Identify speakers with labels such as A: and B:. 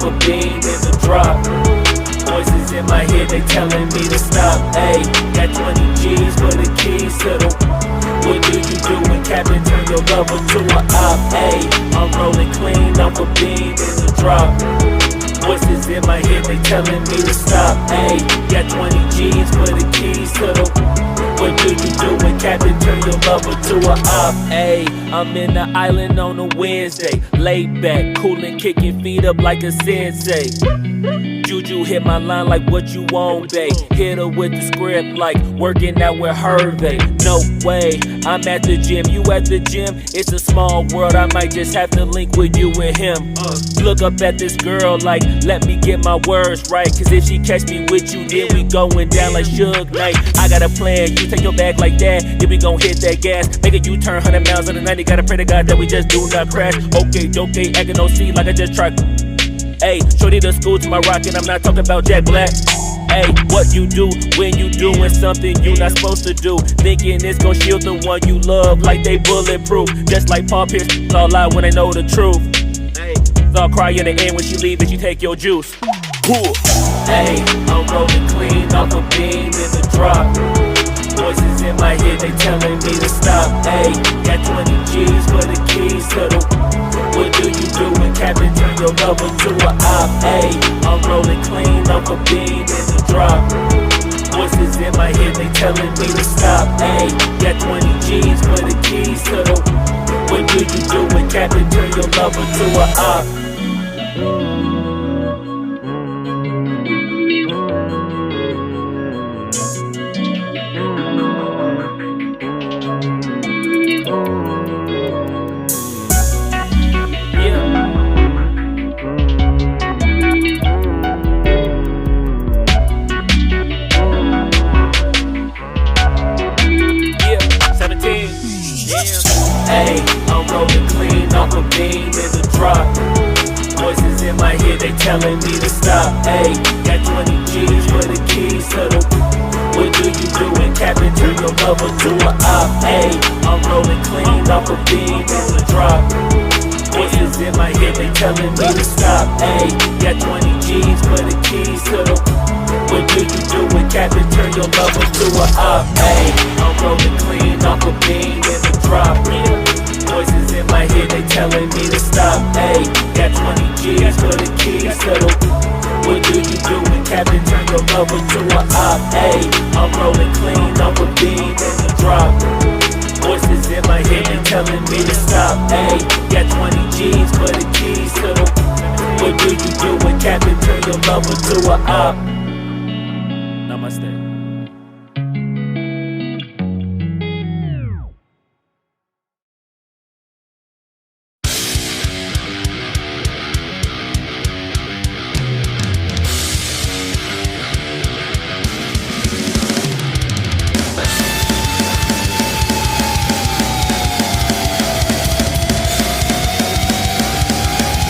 A: a bean in the drop. Voices in my head, they telling me to stop. Ayy, got 20 G's for the keys to the. What do you do when Captain turn your lover to a op? Ayy, I'm rolling clean off a bean in the drop. Voices in my head, they telling me to stop. Ayy, got 20 G's for the keys to the. What do you do when Captain turn your lover to a op? Ayy, I'm in the island on a Wednesday, laid back, coolin', kicking feet up like a sensei. Juju hit my line like what you want, babe. Hit her with the script like working out with Hervey. No way, I'm at the gym, you at the gym. It's a small world, I might just have to link with you and him. Look up at this girl like, let me get my words right. Cause if she catch me with you, then we going down like Suge Knight. I got a plan, you take your bag like that, then we gon' hit that gas. Make a U-turn 100 miles on the 90, gotta pray to God that we just do not crash. Okay, acting no C like I just tried. Ayy, shorty the school to my rocket, I'm not talking about Jack Black. Ayy, what you do when you doing something you not supposed to do? Thinking it's gon' shield the one you love like they bulletproof. Just like Paul Pierce, it's all lie when they know the truth. Ayy, so I'll cry in the end when she leave and she take your juice. Ayy, I'm rolling clean off a bean in the drop. Voices in my head, they telling me to stop. Ayy, got 20 G's for the keys to the. What do you do when Captain turn your lover to a op? Ayy, I'm rolling clean off a bean in the drop. Voices in my head, they telling me to stop. Ayy, got 20 G's for the keys to the. What do you do when Captain turn your lover to a op? Ayy, I'm rolling clean off a bean in the drop. Voices in my head, they telling me to stop. Ayy, got 20 G's for the keys to the. What do you do when Captain turn your lover to a op? Ayy, I'm rolling clean off a bean in the drop. Voices in my head, they telling me to stop. Ayy, got 20 G's for the keys to the. What do you do when Captain turn your lover to a op? Ayy, I'm rolling clean off a bean in the drop. Voices in my head, they telling me to stop. Ayy, got 20 G's for the keys to the. What do you do when Captain turn your lover to a op? Ayy, I'm rolling clean off a bean in the drop. Voices in my head, they telling me to stop. Ayy, got 20 G's for the keys to the. What do you do when Captain turn your lover to a op?